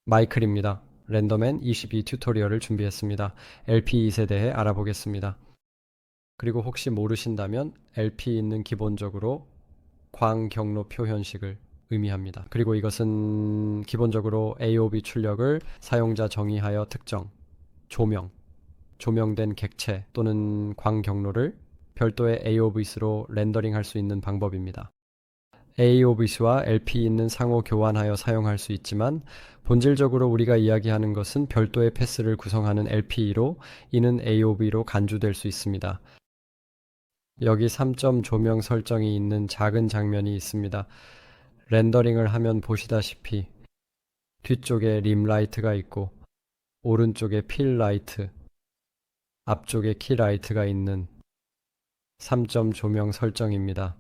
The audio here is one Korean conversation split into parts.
마이클입니다. 랜더맨 22 튜토리얼을 준비했습니다. LP2에 대해 알아보겠습니다. 그리고 혹시 모르신다면 LP는 기본적으로 광경로 표현식을 의미합니다. 그리고 이것은 기본적으로 AOB 출력을 사용자 정의하여 특정, 조명된 객체 또는 광경로를 별도의 AOBs로 렌더링할 수 있는 방법입니다. AOBs와 LP는 상호 교환하여 사용할 수 있지만 본질적으로 우리가 이야기하는 것은 별도의 패스를 구성하는 LP로 이는 AOB로 간주될 수 있습니다. 여기 3점 조명 설정이 있는 작은 장면이 있습니다. 렌더링을 하면 보시다시피 뒤쪽에 림 라이트가 있고 오른쪽에 필 라이트, 앞쪽에 키 라이트가 있는 3점 조명 설정입니다.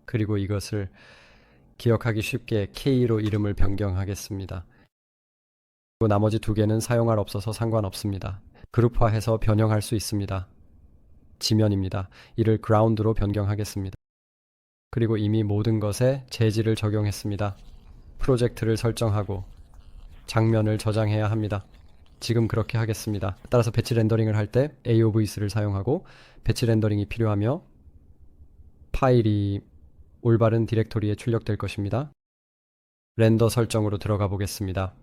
그리고 이것을 기억하기 쉽게 K로 이름을 변경하겠습니다. 그리고 나머지 두 개는 사용할 없어서 상관없습니다. 그룹화해서 변형할 수 있습니다. 지면입니다. 이를 그라운드로 변경하겠습니다. 그리고 이미 모든 것에 재질을 적용했습니다. 프로젝트를 설정하고 장면을 저장해야 합니다. 지금 그렇게 하겠습니다. 따라서 배치 렌더링을 할 때 AOVs를 사용하고 배치 렌더링이 필요하며 파일이 올바른 디렉토리에 출력될 것입니다. 렌더 설정으로 들어가 보겠습니다.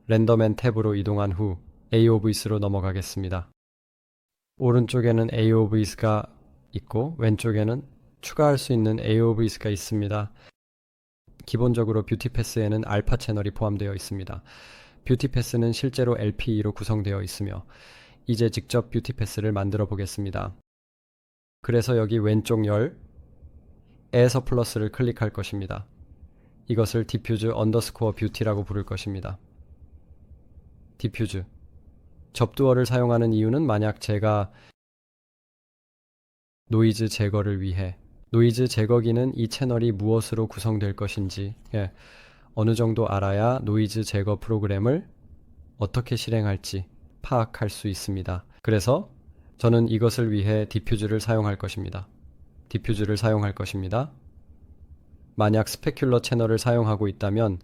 렌더맨 탭으로 이동한 후 AOVs로 넘어가겠습니다. 오른쪽에는 AOVs가 있고 왼쪽에는 추가할 수 있는 AOVs가 있습니다. 기본적으로 뷰티 패스에는 알파 채널이 포함되어 있습니다. 뷰티 패스는 실제로 LPE로 구성되어 있으며 이제 직접 뷰티 패스를 만들어 보겠습니다. 그래서 여기 왼쪽 열에서 플러스를 클릭할 것입니다. 이것을 디퓨즈 언더스코어 뷰티라고 부를 것입니다. 디퓨즈 접두어를 사용하는 이유는 만약 제가 노이즈 제거를 위해 노이즈 제거기는 이 채널이 무엇으로 구성될 것인지 어느 정도 알아야 노이즈 제거 프로그램을 어떻게 실행할지 파악할 수 있습니다. 그래서 저는 이것을 위해 디퓨즈를 사용할 것입니다. 만약 스페큘러 채널을 사용하고 있다면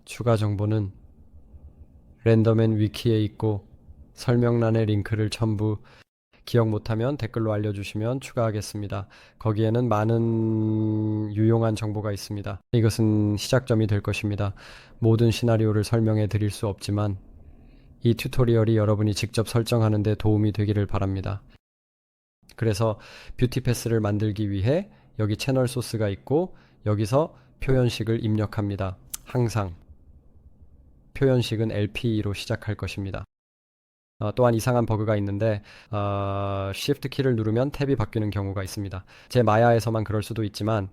추가 정보는 랜더맨 위키에 있고 설명란에 링크를 첨부 기억 못하면 댓글로 알려주시면 추가하겠습니다. 거기에는 많은 유용한 정보가 있습니다. 이것은 시작점이 될 것입니다. 모든 시나리오를 설명해 드릴 수 없지만 이 튜토리얼이 여러분이 직접 설정하는 데 도움이 되기를 바랍니다. 그래서 뷰티 패스를 만들기 위해 여기 채널 소스가 있고 여기서 표현식을 입력합니다. 항상 표현식은 LPE로 시작할 것입니다. 또한 이상한 버그가 있는데 Shift 키를 누르면 탭이 바뀌는 경우가 있습니다. 제 마야에서만 그럴 수도 있지만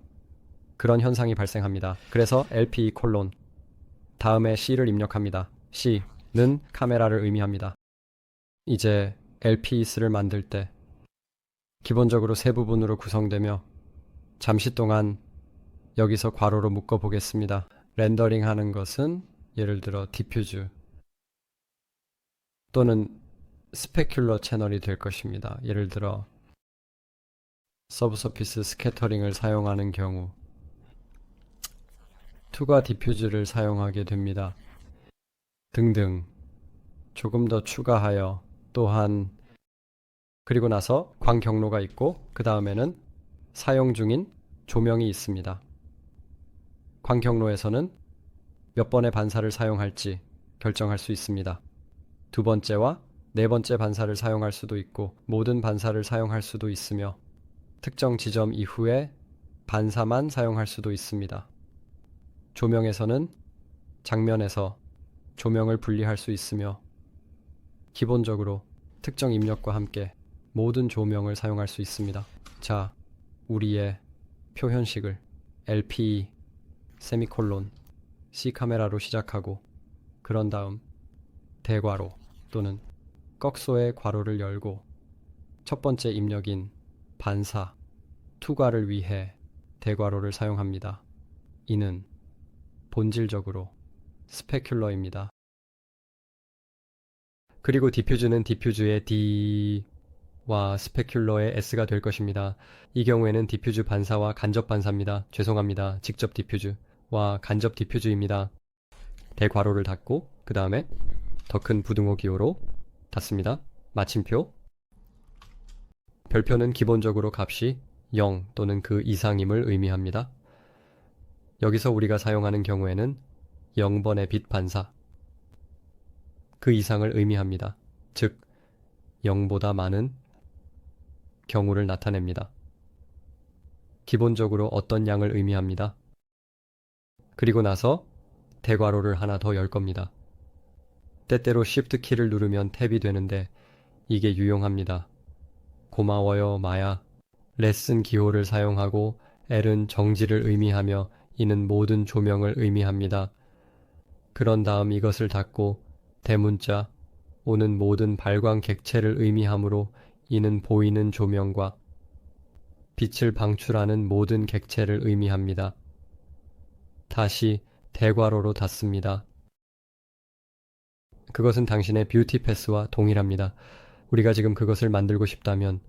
그런 현상이 발생합니다. 그래서 LPE 콜론 다음에 C를 입력합니다. C는 카메라를 의미합니다. 이제 LPEs를 만들 때 기본적으로 세 부분으로 구성되며 잠시 동안 여기서 괄호로 묶어 보겠습니다. 렌더링 하는 것은 예를 들어 디퓨즈 또는 스페큘러 채널이 될 것입니다. 예를 들어 서브서피스 스캐터링을 사용하는 경우 투과 디퓨즈를 사용하게 됩니다. 등등 조금 더 추가하여 또한 그리고 나서 광경로가 있고 그 다음에는 사용 중인 조명이 있습니다. 광경로에서는 몇 번의 반사를 사용할지 결정할 수 있습니다. 두 번째와 네 번째 반사를 사용할 수도 있고 모든 반사를 사용할 수도 있으며 특정 지점 이후에 반사만 사용할 수도 있습니다. 조명에서는 장면에서 조명을 분리할 수 있으며 기본적으로 특정 입력과 함께 모든 조명을 사용할 수 있습니다. 자, 우리의 표현식을 LPE 세미콜론 C 카메라로 시작하고 그런 다음 대괄호 또는 꺽소의 괄호를 열고 첫 번째 입력인 반사, 투과를 위해 대괄호를 사용합니다. 이는 본질적으로 스페큘러입니다. 그리고 디퓨즈는 디퓨즈의 D와 스페큘러의 S가 될 것입니다. 이 경우에는 디퓨즈 반사와 간접 반사입니다. 죄송합니다. 직접 디퓨즈와 간접 디퓨즈입니다. 대괄호를 닫고 그 다음에 더 큰 부등호 기호로 닫습니다. 마침표. 별표는 기본적으로 값이 0 또는 그 이상임을 의미합니다. 여기서 우리가 사용하는 경우에는 0번의 빛 반사, 그 이상을 의미합니다. 즉 0보다 많은 경우를 나타냅니다. 기본적으로 어떤 양을 의미합니다. 그리고 나서 대괄호를 하나 더 열 겁니다. 때때로 Shift 키를 누르면 탭이 되는데 이게 유용합니다. 고마워요, 마야. 레슨 기호를 사용하고 L은 정지를 의미하며 이는 모든 조명을 의미합니다. 그런 다음 이것을 닫고 대문자 O는 모든 발광 객체를 의미하므로 이는 보이는 조명과 빛을 방출하는 모든 객체를 의미합니다. 다시 대괄호로 닫습니다. 그것은 당신의 뷰티 패스와 동일합니다. 우리가 지금 그것을 만들고 싶다면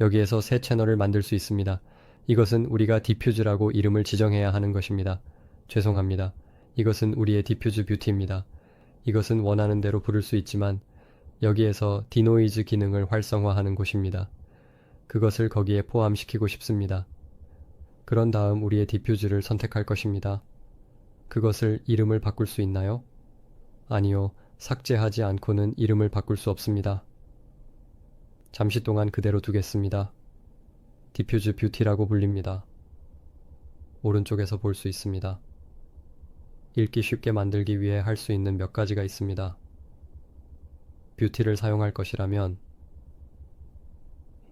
여기에서 새 채널을 만들 수 있습니다. 이것은 우리가 디퓨즈라고 이름을 지정해야 하는 것입니다. 죄송합니다. 이것은 우리의 디퓨즈 뷰티입니다. 이것은 원하는 대로 부를 수 있지만 여기에서 디노이즈 기능을 활성화하는 곳입니다. 그것을 거기에 포함시키고 싶습니다. 그런 다음 우리의 디퓨즈를 선택할 것입니다. 그것을 이름을 바꿀 수 있나요? 아니요. 삭제하지 않고는 이름을 바꿀 수 없습니다. 잠시 동안 그대로 두겠습니다. 디퓨즈 뷰티라고 불립니다. 오른쪽에서 볼 수 있습니다. 읽기 쉽게 만들기 위해 할 수 있는 몇 가지가 있습니다. 뷰티를 사용할 것이라면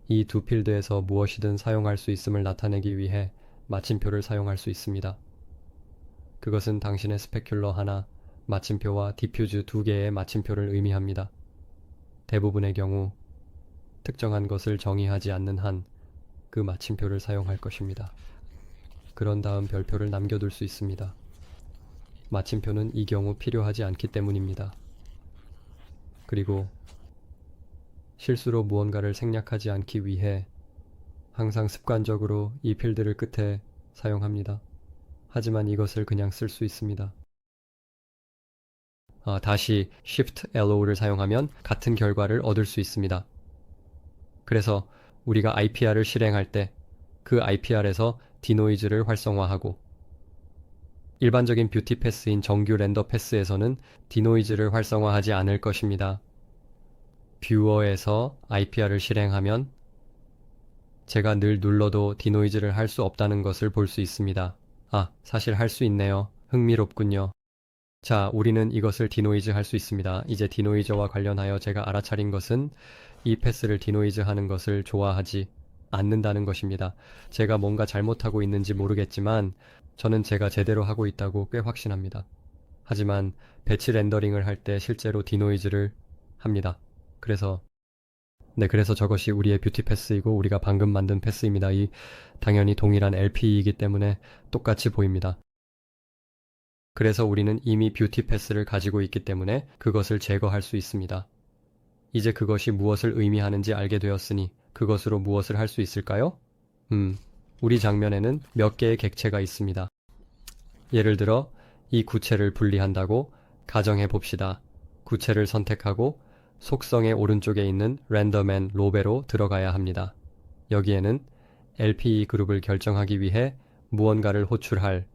이 두 필드에서 무엇이든 사용할 수 있음을 나타내기 위해 마침표를 사용할 수 있습니다. 그것은 당신의 스페큘러 하나, 마침표와 디퓨즈 두 개의 마침표를 의미합니다. 대부분의 경우 특정한 것을 정의하지 않는 한 그 마침표를 사용할 것입니다. 그런 다음 별표를 남겨둘 수 있습니다. 마침표는 이 경우 필요하지 않기 때문입니다. 그리고 실수로 무언가를 생략하지 않기 위해 항상 습관적으로 이 필드를 끝에 사용합니다. 하지만 이것을 그냥 쓸 수 있습니다. 다시 Shift LO를 사용하면 같은 결과를 얻을 수 있습니다. 그래서 우리가 IPR을 실행할 때 그 IPR에서 디노이즈를 활성화하고 일반적인 뷰티 패스인 정규 렌더 패스에서는 디노이즈를 활성화하지 않을 것입니다. 뷰어에서 IPR을 실행하면 제가 늘 눌러도 디노이즈를 할 수 없다는 것을 볼 수 있습니다. 사실 할 수 있네요. 흥미롭군요. 자, 우리는 이것을 디노이즈 할 수 있습니다. 이제 디노이저와 관련하여 제가 알아차린 것은 이 패스를 디노이즈 하는 것을 좋아하지 않는다는 것입니다. 제가 뭔가 잘못하고 있는지 모르겠지만 저는 제가 제대로 하고 있다고 꽤 확신합니다. 하지만 배치 렌더링을 할 때 실제로 디노이즈를 합니다. 그래서 저것이 우리의 뷰티 패스이고 우리가 방금 만든 패스입니다. 이 당연히 동일한 LP이기 때문에 똑같이 보입니다. 그래서 우리는 이미 뷰티 패스를 가지고 있기 때문에 그것을 제거할 수 있습니다. 이제 그것이 무엇을 의미하는지 알게 되었으니 그것으로 무엇을 할 수 있을까요? 우리 장면에는 몇 개의 객체가 있습니다. 예를 들어 이 구체를 분리한다고 가정해 봅시다. 구체를 선택하고 속성의 오른쪽에 있는 랜덤 앤 로베로 들어가야 합니다. 여기에는 LPE 그룹을 결정하기 위해 무언가를 호출할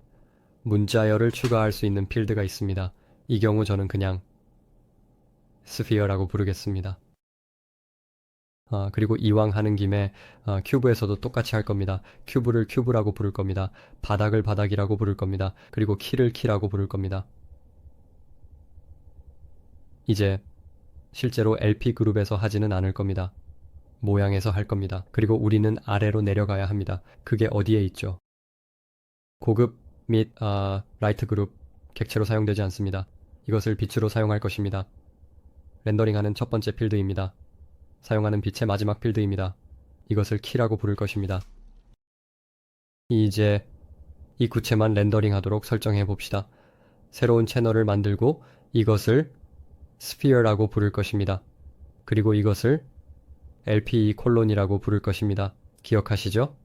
문자열을 추가할 수 있는 필드가 있습니다. 이 경우 저는 그냥 스피어라고 부르겠습니다. 그리고 이왕 하는 김에 큐브에서도 똑같이 할 겁니다. 큐브를 큐브라고 부를 겁니다. 바닥을 바닥이라고 부를 겁니다. 그리고 키를 키라고 부를 겁니다. 이제 실제로 LP 그룹에서 하지는 않을 겁니다. 모양에서 할 겁니다. 그리고 우리는 아래로 내려가야 합니다. 그게 어디에 있죠? 고급 및 라이트 그룹 객체로 사용되지 않습니다. 이것을 빛으로 사용할 것입니다. 렌더링하는 첫 번째 필드입니다. 사용하는 빛의 마지막 필드입니다. 이것을 키라고 부를 것입니다. 이제 이 구체만 렌더링 하도록 설정해 봅시다. 새로운 채널을 만들고 이것을 스피어라고 부를 것입니다. 그리고 이것을 LPE 콜론이라고 부를 것입니다. 기억하시죠?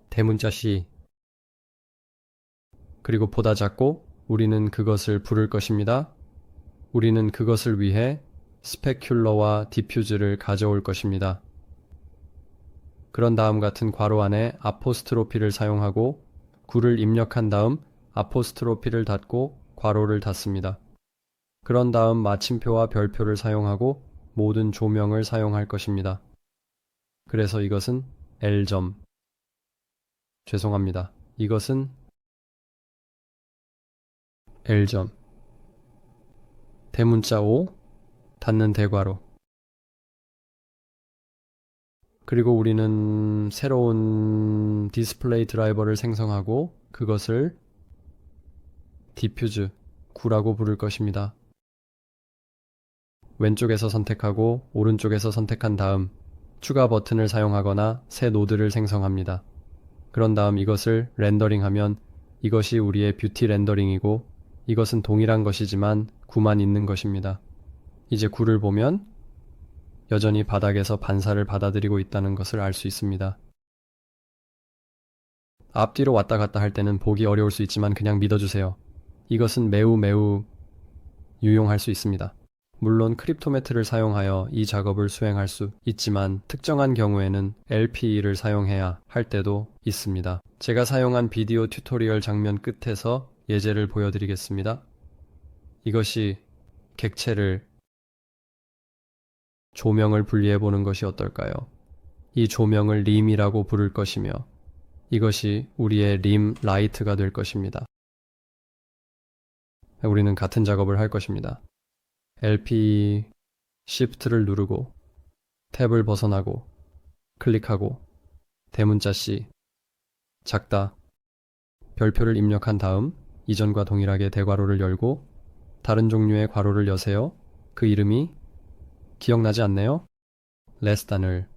대문자 C 그리고 보다 작고 우리는 그것을 부를 것입니다. 우리는 그것을 위해 스페큘러와 디퓨즈를 가져올 것입니다. 그런 다음 같은 괄호 안에 아포스트로피를 사용하고 구를 입력한 다음 아포스트로피를 닫고 괄호를 닫습니다. 그런 다음 마침표와 별표를 사용하고 모든 조명을 사용할 것입니다. 그래서 이것은 L점. 죄송합니다. 이것은 L점. 대문자 O, 닫는 대괄호. 그리고 우리는 새로운 디스플레이 드라이버를 생성하고 그것을 디퓨즈 9라고 부를 것입니다. 왼쪽에서 선택하고 오른쪽에서 선택한 다음 추가 버튼을 사용하거나 새 노드를 생성합니다. 그런 다음 이것을 렌더링하면 이것이 우리의 뷰티 렌더링이고 이것은 동일한 것이지만 9만 있는 것입니다. 이제 9를 보면 여전히 바닥에서 반사를 받아들이고 있다는 것을 알 수 있습니다. 앞뒤로 왔다 갔다 할 때는 보기 어려울 수 있지만 그냥 믿어주세요. 이것은 매우 유용할 수 있습니다. 물론 크립토매트를 사용하여 이 작업을 수행할 수 있지만 특정한 경우에는 LPE를 사용해야 할 때도 있습니다. 제가 사용한 비디오 튜토리얼 장면 끝에서 예제를 보여드리겠습니다. 이것이 객체를 조명을 분리해 보는 것이 어떨까요? 이 조명을 림이라고 부를 것이며 이것이 우리의 림 라이트가 될 것입니다. 우리는 같은 작업을 할 것입니다. LP Shift를 누르고 탭을 벗어나고 클릭하고 대문자 C 작다 별표를 입력한 다음 이전과 동일하게 대괄호를 열고 다른 종류의 괄호를 여세요. 그 이름이 기억나지 않네요? 레스단을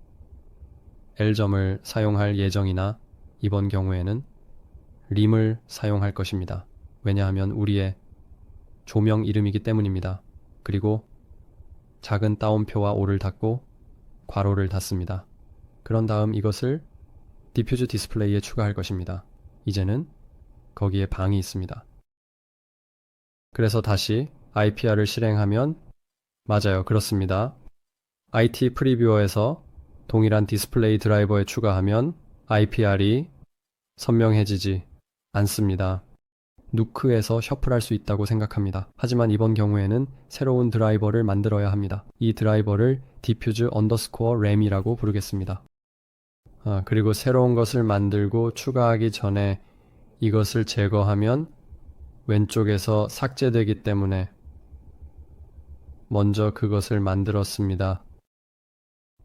L점을 사용할 예정이나 이번 경우에는 림을 사용할 것입니다. 왜냐하면 우리의 조명 이름이기 때문입니다. 그리고 작은 따옴표와 O를 닫고 괄호를 닫습니다. 그런 다음 이것을 디퓨즈 디스플레이에 추가할 것입니다. 이제는 거기에 방이 있습니다. 그래서 다시 IPR을 실행하면 맞아요. 그렇습니다. IT 프리뷰어에서 동일한 디스플레이 드라이버에 추가하면 IPR이 선명해지지 않습니다. 누크에서 셔플할 수 있다고 생각합니다. 하지만 이번 경우에는 새로운 드라이버를 만들어야 합니다. 이 드라이버를 diffuse underscore ram이라고 부르겠습니다. 그리고 새로운 것을 만들고 추가하기 전에 이것을 제거하면 왼쪽에서 삭제되기 때문에 먼저 그것을 만들었습니다.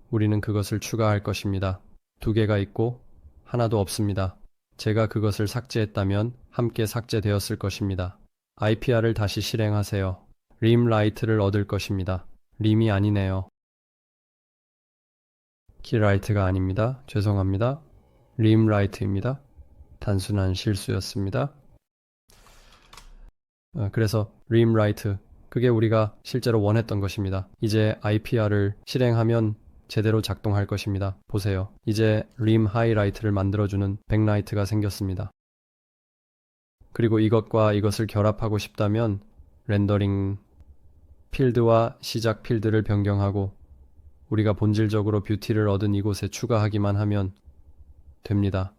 우리는 그것을 추가할 것입니다. 2개가 있고 하나도 없습니다. 제가 그것을 삭제했다면 함께 삭제되었을 것입니다. IPR을 다시 실행하세요. 림 라이트를 얻을 것입니다. 림이 아니네요. 키라이트가 아닙니다. 죄송합니다. 림 라이트입니다. 단순한 실수였습니다. 그래서 림 라이트, 그게 우리가 실제로 원했던 것입니다. 이제 IPR을 실행하면 제대로 작동할 것입니다. 보세요. 이제 림 하이라이트를 만들어주는 백라이트가 생겼습니다. 그리고 이것과 이것을 결합하고 싶다면 렌더링 필드와 시작 필드를 변경하고 우리가 본질적으로 뷰티를 얻은 이곳에 추가하기만 하면 됩니다.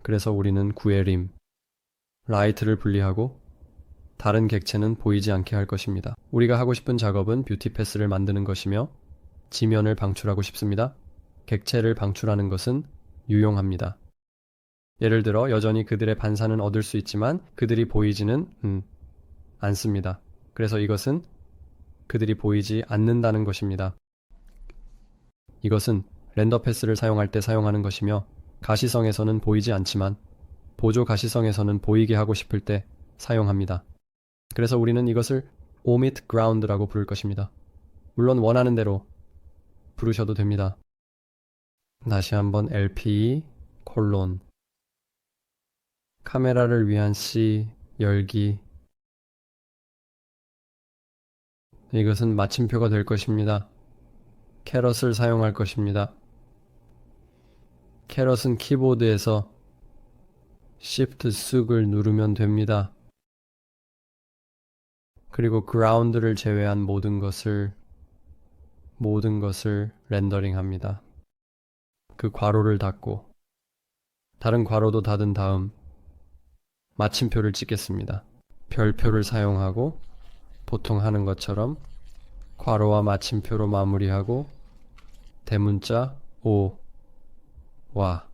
그래서 우리는 구의 림, 라이트를 분리하고 다른 객체는 보이지 않게 할 것입니다. 우리가 하고 싶은 작업은 뷰티 패스를 만드는 것이며 지면을 방출하고 싶습니다. 객체를 방출하는 것은 유용합니다. 예를 들어 여전히 그들의 반사는 얻을 수 있지만 그들이 보이지는 않습니다. 그래서 이것은 그들이 보이지 않는다는 것입니다. 이것은 렌더 패스를 사용할 때 사용하는 것이며 가시성에서는 보이지 않지만 보조 가시성에서는 보이게 하고 싶을 때 사용합니다. 그래서 우리는 이것을 omit ground라고 부를 것입니다. 물론 원하는 대로 부르셔도 됩니다. 다시 한번 LP 콜론 카메라를 위한 C 열기. 이것은 마침표가 될 것입니다. 캐럿을 사용할 것입니다. 캐럿은 키보드에서 Shift 쑥을 누르면 됩니다. 그리고 ground를 제외한 모든 것을 렌더링합니다. 그 괄호를 닫고 다른 괄호도 닫은 다음 마침표를 찍겠습니다. 별표를 사용하고 보통 하는 것처럼 괄호와 마침표로 마무리하고 대문자 O 와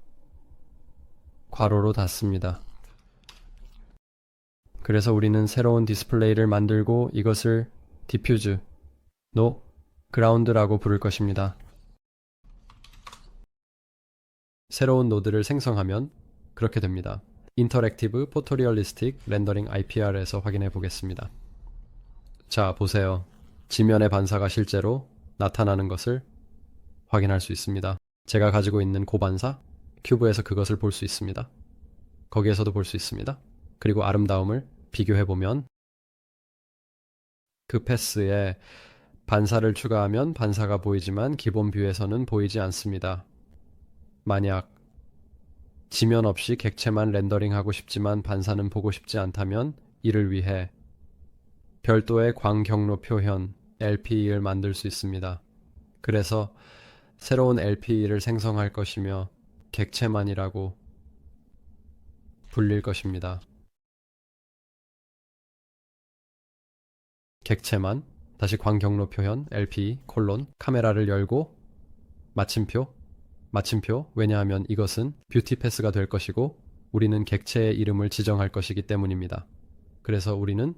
괄호로 닫습니다. 그래서 우리는 새로운 디스플레이를 만들고 이것을 디퓨즈, 노, 그라운드라고 부를 것입니다. 새로운 노드를 생성하면 그렇게 됩니다. 인터랙티브 포토리얼리스틱 렌더링 IPR에서 확인해 보겠습니다. 자, 보세요. 지면의 반사가 실제로 나타나는 것을 확인할 수 있습니다. 제가 가지고 있는 고반사, 큐브에서 그것을 볼 수 있습니다. 거기에서도 볼 수 있습니다. 그리고 아름다움을 비교해보면 그 패스에 반사를 추가하면 반사가 보이지만 기본 뷰에서는 보이지 않습니다. 만약 지면 없이 객체만 렌더링하고 싶지만 반사는 보고 싶지 않다면 이를 위해 별도의 광경로 표현 LPE를 만들 수 있습니다. 그래서 새로운 LPE를 생성할 것이며 객체만이라고 불릴 것입니다. 객체만, 다시 광경로 표현 LPE 콜론 카메라를 열고 마침표, 왜냐하면 이것은 뷰티 패스가 될 것이고 우리는 객체의 이름을 지정할 것이기 때문입니다. 그래서 우리는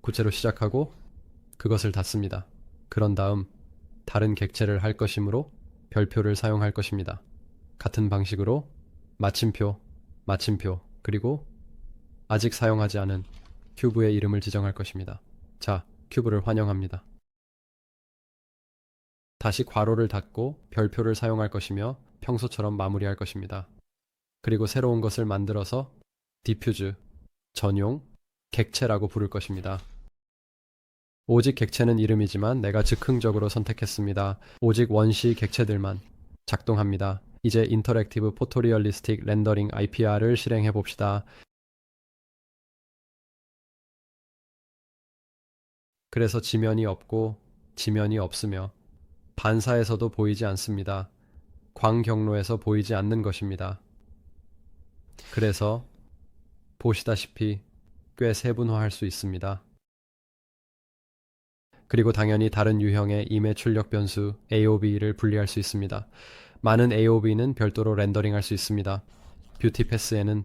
구체로 시작하고 그것을 닫습니다. 그런 다음 다른 객체를 할 것이므로 별표를 사용할 것입니다. 같은 방식으로 마침표, 그리고 아직 사용하지 않은 큐브의 이름을 지정할 것입니다. 자, 큐브를 환영합니다. 다시 괄호를 닫고 별표를 사용할 것이며 평소처럼 마무리할 것입니다. 그리고 새로운 것을 만들어서 디퓨즈, 전용, 객체라고 부를 것입니다. 오직 객체는 이름이지만 내가 즉흥적으로 선택했습니다. 오직 원시 객체들만 작동합니다. 이제 인터랙티브 포토리얼리스틱 렌더링 IPR을 실행해 봅시다. 그래서 지면이 없고 지면이 없으며 반사에서도 보이지 않습니다. 광경로에서 보이지 않는 것입니다. 그래서 보시다시피 꽤 세분화할 수 있습니다. 그리고 당연히 다른 유형의 임의 출력 변수 AOB를 분리할 수 있습니다. 많은 AOB는 별도로 렌더링할 수 있습니다. 뷰티 패스에는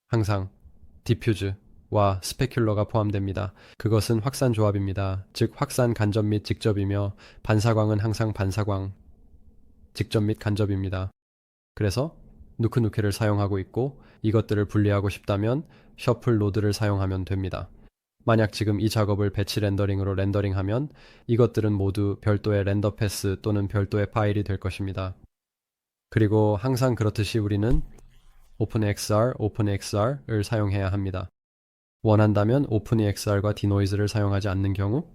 항상 디퓨즈와 스페큘러가 포함됩니다. 그것은 확산 조합입니다. 즉 확산 간접 및 직접이며 반사광은 항상 반사광, 직접 및 간접입니다. 그래서 누크누케를 사용하고 있고 이것들을 분리하고 싶다면 셔플 노드를 사용하면 됩니다. 만약 지금 이 작업을 배치 렌더링으로 렌더링하면 이것들은 모두 별도의 렌더 패스 또는 별도의 파일이 될 것입니다. 그리고 항상 그렇듯이 우리는 OpenEXR을 사용해야 합니다. 원한다면 OpenEXR과 dNoise를 사용하지 않는 경우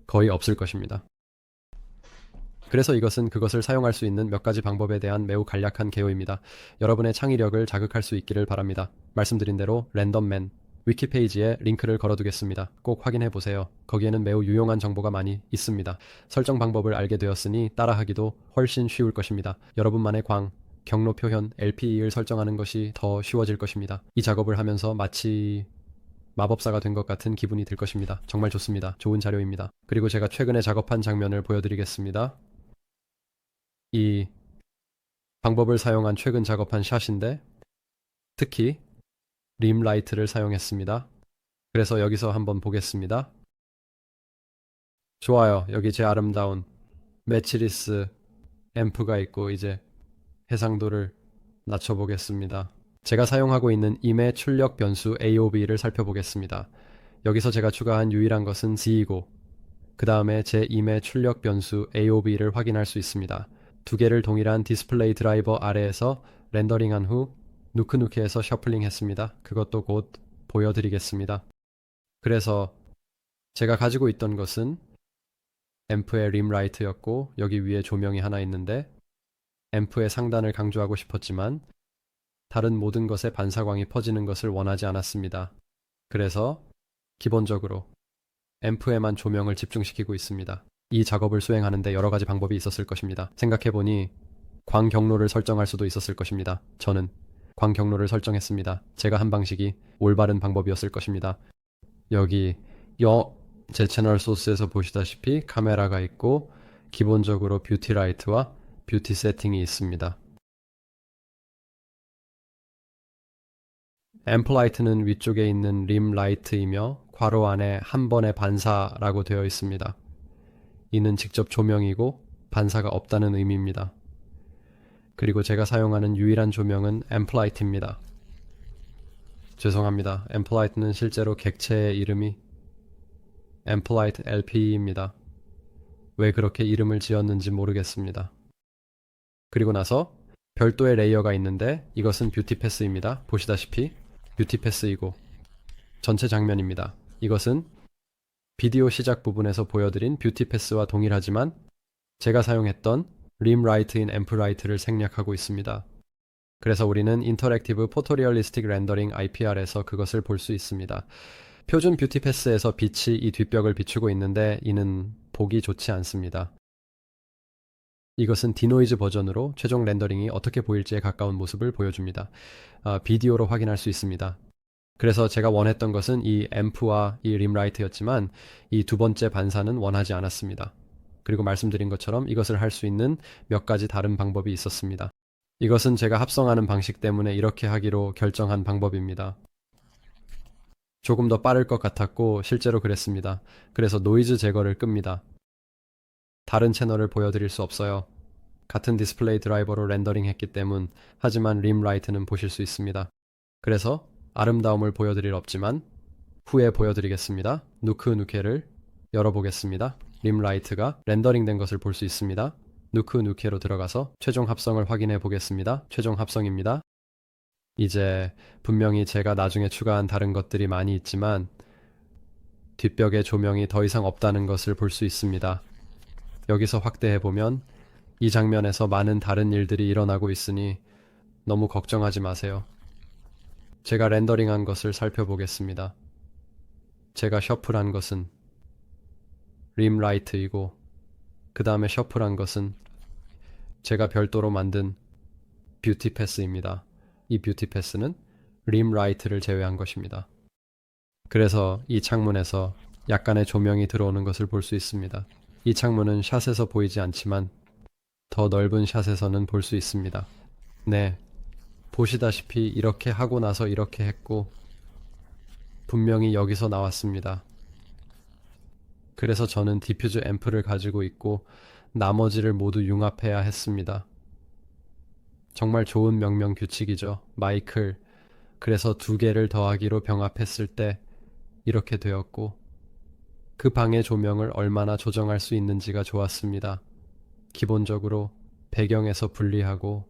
거의 없을 것입니다. 그래서 이것은 그것을 사용할 수 있는 몇 가지 방법에 대한 매우 간략한 개요입니다. 여러분의 창의력을 자극할 수 있기를 바랍니다. 말씀드린 대로 랜덤맨 위키 페이지에 링크를 걸어두겠습니다. 꼭 확인해 보세요. 거기에는 매우 유용한 정보가 많이 있습니다. 설정 방법을 알게 되었으니 따라하기도 훨씬 쉬울 것입니다. 여러분만의 경로 표현 LPE를 설정하는 것이 더 쉬워질 것입니다. 이 작업을 하면서 마치 마법사가 된 것 같은 기분이 들 것입니다. 정말 좋습니다. 좋은 자료입니다. 그리고 제가 최근에 작업한 장면을 보여드리겠습니다. 이 방법을 사용한 최근 작업한 샷인데 특히 림라이트를 사용했습니다. 그래서 여기서 한번 보겠습니다. 좋아요. 여기 제 아름다운 매치리스 앰프가 있고 이제 해상도를 낮춰보겠습니다. 제가 사용하고 있는 임의 출력 변수 AOB를 살펴보겠습니다. 여기서 제가 추가한 유일한 것은 Z이고 그 다음에 제 임의 출력 변수 AOB를 확인할 수 있습니다. 두 개를 동일한 디스플레이 드라이버 아래에서 렌더링한 후 누크누케에서 셔플링 했습니다. 그것도 곧 보여드리겠습니다. 그래서 제가 가지고 있던 것은 앰프의 림라이트였고 여기 위에 조명이 하나 있는데 앰프의 상단을 강조하고 싶었지만 다른 모든 것에 반사광이 퍼지는 것을 원하지 않았습니다. 그래서 기본적으로 앰프에만 조명을 집중시키고 있습니다. 이 작업을 수행하는데 여러 가지 방법이 있었을 것입니다. 생각해보니 광 경로를 설정할 수도 있었을 것입니다. 저는 광 경로를 설정했습니다. 제가 한 방식이 올바른 방법이었을 것입니다. 여기 제 채널 소스에서 보시다시피 카메라가 있고 기본적으로 뷰티 라이트와 뷰티 세팅이 있습니다. 앰프 라이트는 위쪽에 있는 림 라이트이며 괄호 안에 한 번의 반사라고 되어 있습니다. 이는 직접 조명이고 반사가 없다는 의미입니다. 그리고 제가 사용하는 유일한 조명은 앰프 라이트입니다. 죄송합니다. 앰프 라이트는 실제로 객체의 이름이 앰프 라이트 LPE입니다. 왜 그렇게 이름을 지었는지 모르겠습니다. 그리고 나서 별도의 레이어가 있는데 이것은 뷰티 패스입니다. 보시다시피 뷰티 패스이고 전체 장면입니다. 이것은 비디오 시작 부분에서 보여드린 뷰티 패스와 동일하지만 제가 사용했던 림 라이트인 앰프 라이트를 생략하고 있습니다. 그래서 우리는 인터랙티브 포토리얼리스틱 렌더링 IPR에서 그것을 볼 수 있습니다. 표준 뷰티 패스에서 빛이 이 뒷벽을 비추고 있는데 이는 보기 좋지 않습니다. 이것은 디노이즈 버전으로 최종 렌더링이 어떻게 보일지에 가까운 모습을 보여줍니다. 비디오로 확인할 수 있습니다. 그래서 제가 원했던 것은 이 앰프와 이 림라이트였지만 이 두 번째 반사는 원하지 않았습니다. 그리고 말씀드린 것처럼 이것을 할 수 있는 몇 가지 다른 방법이 있었습니다. 이것은 제가 합성하는 방식 때문에 이렇게 하기로 결정한 방법입니다. 조금 더 빠를 것 같았고 실제로 그랬습니다. 그래서 노이즈 제거를 끕니다. 다른 채널을 보여드릴 수 없어요. 같은 디스플레이 드라이버로 렌더링 했기 때문 하지만 림 라이트는 보실 수 있습니다. 그래서 아름다움을 보여드릴 없지만 후에 보여드리겠습니다. 누크누케를 열어보겠습니다. 림 라이트가 렌더링 된 것을 볼 수 있습니다. 누크누케로 들어가서 최종 합성을 확인해 보겠습니다. 최종 합성입니다. 이제 분명히 제가 나중에 추가한 다른 것들이 많이 있지만 뒷벽에 조명이 더 이상 없다는 것을 볼 수 있습니다. 여기서 확대해 보면 이 장면에서 많은 다른 일들이 일어나고 있으니 너무 걱정하지 마세요. 제가 렌더링한 것을 살펴보겠습니다. 제가 셔플한 것은 림 라이트이고 그 다음에 셔플한 것은 제가 별도로 만든 뷰티 패스입니다. 이 뷰티 패스는 림 라이트를 제외한 것입니다. 그래서 이 창문에서 약간의 조명이 들어오는 것을 볼 수 있습니다. 이 창문은 샷에서 보이지 않지만 더 넓은 샷에서는 볼 수 있습니다. 네, 보시다시피 이렇게 하고 나서 이렇게 했고 분명히 여기서 나왔습니다. 그래서 저는 디퓨즈 앰프를 가지고 있고 나머지를 모두 융합해야 했습니다. 정말 좋은 명명 규칙이죠. 마이클. 그래서 두 개를 더하기로 병합했을 때 이렇게 되었고 그 방의 조명을 얼마나 조정할 수 있는지가 좋았습니다. 기본적으로 배경에서 분리하고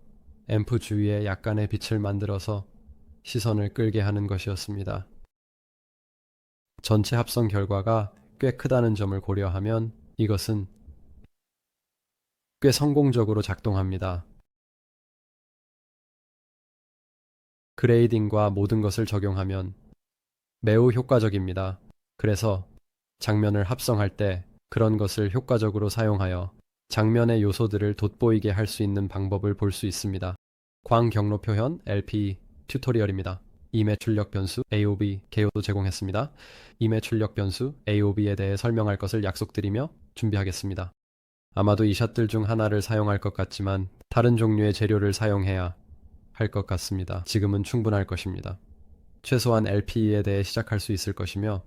앰프 주위에 약간의 빛을 만들어서 시선을 끌게 하는 것이었습니다. 전체 합성 결과가 꽤 크다는 점을 고려하면 이것은 꽤 성공적으로 작동합니다. 그레이딩과 모든 것을 적용하면 매우 효과적입니다. 그래서 장면을 합성할 때 그런 것을 효과적으로 사용하여 장면의 요소들을 돋보이게 할 수 있는 방법을 볼 수 있습니다. 광 경로 표현 LPE 튜토리얼입니다. 임의 출력 변수 AOB 개요도 제공했습니다. 임의 출력 변수 AOB에 대해 설명할 것을 약속드리며 준비하겠습니다. 아마도 이 샷들 중 하나를 사용할 것 같지만 다른 종류의 재료를 사용해야 할 것 같습니다. 지금은 충분할 것입니다. 최소한 LPE에 대해 시작할 수 있을 것이며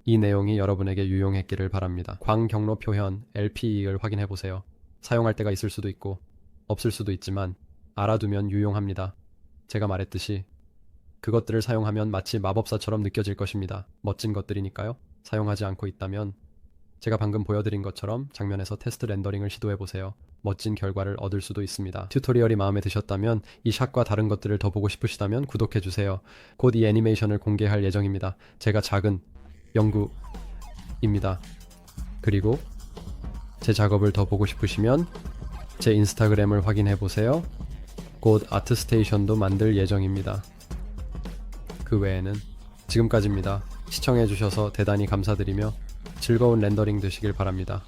이 내용이 여러분에게 유용했기를 바랍니다. 광 경로 표현 LPE를 확인해 보세요. 사용할 때가 있을 수도 있고 없을 수도 있지만 알아두면 유용합니다. 제가 말했듯이 그것들을 사용하면 마치 마법사처럼 느껴질 것입니다. 멋진 것들이니까요. 사용하지 않고 있다면 제가 방금 보여드린 것처럼 장면에서 테스트 렌더링을 시도해 보세요. 멋진 결과를 얻을 수도 있습니다. 튜토리얼이 마음에 드셨다면 이 샷과 다른 것들을 더 보고 싶으시다면 구독해 주세요. 곧 이 애니메이션을 공개할 예정입니다. 제가 작은 연구입니다. 그리고 제 작업을 더 보고 싶으시면 제 인스타그램을 확인해 보세요. 곧 아트스테이션도 만들 예정입니다. 그 외에는 지금까지입니다. 시청해 주셔서 대단히 감사드리며 즐거운 렌더링 되시길 바랍니다.